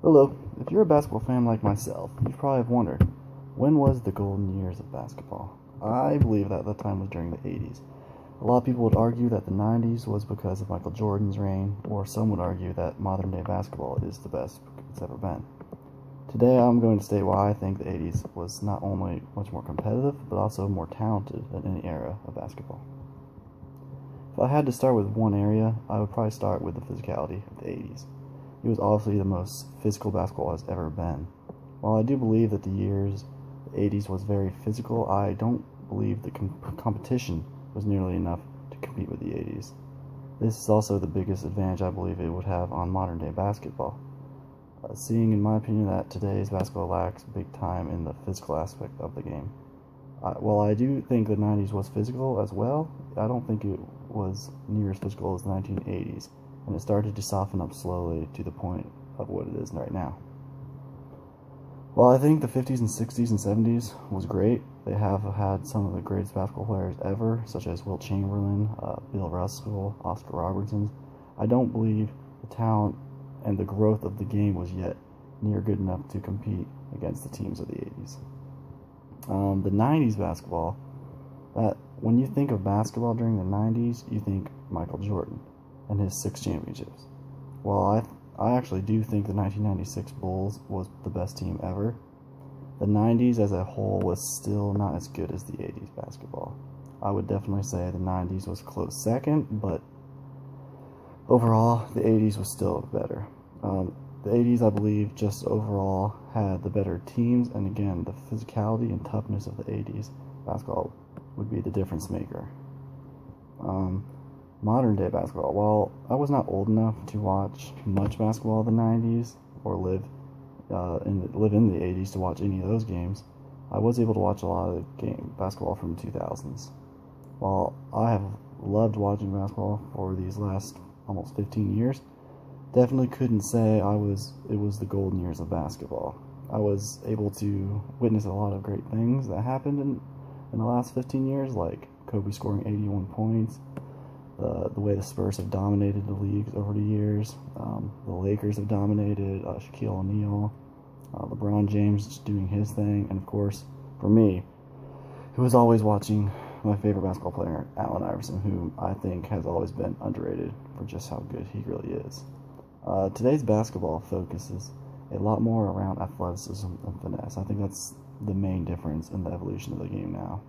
Hello. If you're a basketball fan like myself, you probably have wondered, when was the golden years of basketball? I believe that time was during the 80s. A lot of people would argue that the 90s was because of Michael Jordan's reign, or some would argue that modern day basketball is the best it's ever been. Today I'm going to state why I think the 80s was not only much more competitive, but also more talented than any era of basketball. If I had to start with one area, I would probably start with the physicality of the 80s. It was obviously the most physical basketball has ever been. While I do believe that the 80s was very physical, I don't believe the competition was nearly enough to compete with the 80s. This is also the biggest advantage I believe it would have on modern day basketball. Seeing, in my opinion, that today's basketball lacks big time in the physical aspect of the game. While I do think the 90s was physical as well, I don't think it was near as physical as the 1980s, and it started to soften up slowly to the point of what it is right now. While I think the 50s and 60s and 70s was great, they have had some of the greatest basketball players ever, such as Wilt Chamberlain, Bill Russell, Oscar Robertson. I don't believe the talent and the growth of the game was yet near good enough to compete against the teams of the 80s. The 90s basketball, that when you think of basketball during the 90s, you think Michael Jordan and his 6 championships. While I actually do think the 1996 Bulls was the best team ever, the 90s as a whole was still not as good as the 80s basketball. I would definitely say the 90s was close second, but overall, the 80s was still better. The 80s, I believe, just overall had the better teams, and again, the physicality and toughness of the 80s basketball would be the difference maker. Modern day basketball. While I was not old enough to watch much basketball in the 90s or live in the 80s to watch any of those games, I was able to watch a lot of basketball from the 2000s. While I have loved watching basketball for these last almost 15 years, definitely couldn't say it was the golden years of basketball. I was able to witness a lot of great things that happened in the last 15 years, like Kobe scoring 81 points, the way the Spurs have dominated the league over the years, the Lakers have dominated, Shaquille O'Neal, LeBron James just doing his thing, and of course, for me, it was always watching my favorite basketball player, Allen Iverson, who I think has always been underrated for just how good he really is. Today's basketball focuses a lot more around athleticism and finesse. I think that's the main difference in the evolution of the game now.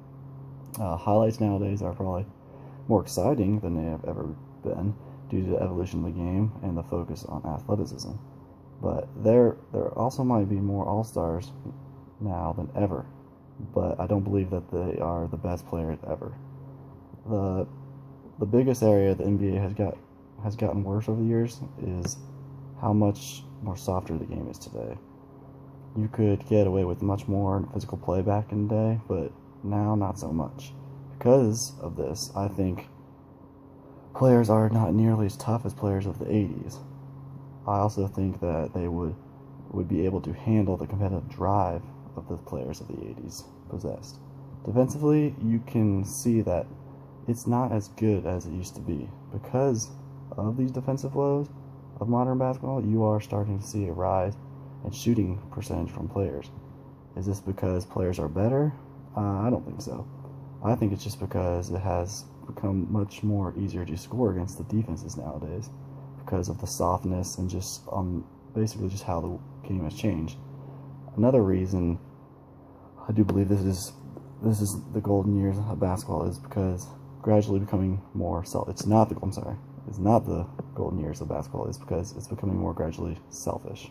Highlights nowadays are probably more exciting than they have ever been due to the evolution of the game and the focus on athleticism. But there also might be more all-stars now than ever, but I don't believe that they are the best players ever. The biggest area the NBA has gotten worse over the years is how much more softer the game is today. You could get away with much more physical play back in the day, but now not so much. Because of this, I think players are not nearly as tough as players of the 80s. I also think that they would be able to handle the competitive drive of the players of the 80s possessed. Defensively, you can see that it's not as good as it used to be. Because of these defensive woes of modern basketball, you are starting to see a rise in shooting percentage from players. Is this because players are better? I don't think so. I think it's just because it has become much more easier to score against the defenses nowadays because of the softness and just basically just how the game has changed. Another reason I do believe this is the golden years of basketball is because gradually becoming more it's not the golden years of basketball, is because it's becoming more gradually selfish.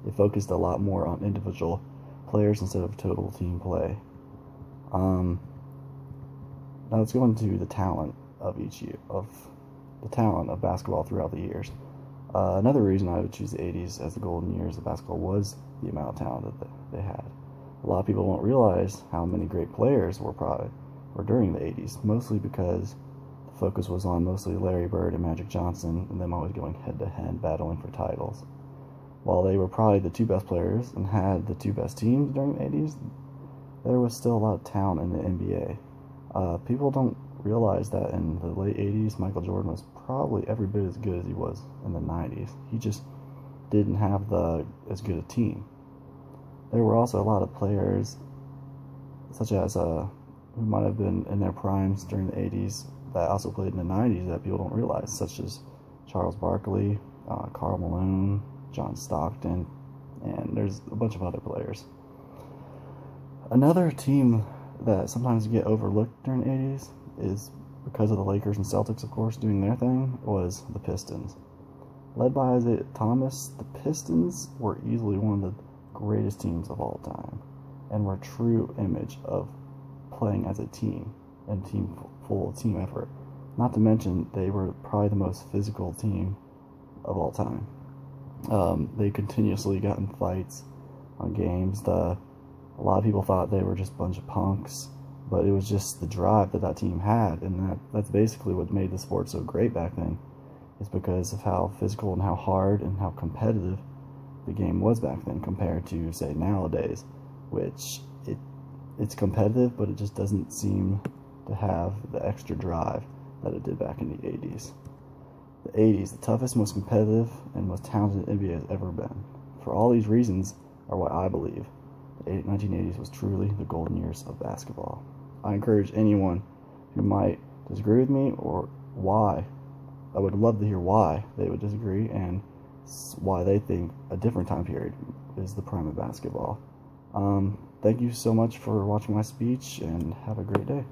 It focused a lot more on individual players instead of total team play. Now let's go into the talent of each year, of the talent of basketball throughout the years. Another reason I would choose the 80s as the golden years of basketball was the amount of talent that they had. A lot of people won't realize how many great players were during the 80s, mostly because the focus was on mostly Larry Bird and Magic Johnson, and them always going head-to-head battling for titles. While they were probably the two best players and had the two best teams during the 80s, there was still a lot of talent in the NBA. People don't realize that in the late 80s, Michael Jordan was probably every bit as good as he was in the 90s. He just didn't have as good a team. There were also a lot of players, such as who might have been in their primes during the 80s, that also played in the 90s that people don't realize, such as Charles Barkley, Karl Malone, John Stockton, and there's a bunch of other players. Another team that sometimes get overlooked during the 80s is, because of the Lakers and Celtics, of course, doing their thing, was the Pistons. Led by Isaiah Thomas, the Pistons were easily one of the greatest teams of all time, and were a true image of playing as a team and full team effort. Not to mention, they were probably the most physical team of all time. They continuously got in fights on games. A lot of people thought they were just a bunch of punks, but it was just the drive that team had, and that's basically what made the sport so great back then, is because of how physical and how hard and how competitive the game was back then compared to, say, nowadays, which it's competitive, but it just doesn't seem to have the extra drive that it did back in the 80s. The 80s, the toughest, most competitive, and most talented NBA has ever been. For all these reasons are why I believe the 1980s was truly the golden years of basketball. I encourage anyone who might disagree with me, or why, I would love to hear why they would disagree and why they think a different time period is the prime of basketball. Thank you so much for watching my speech, and have a great day.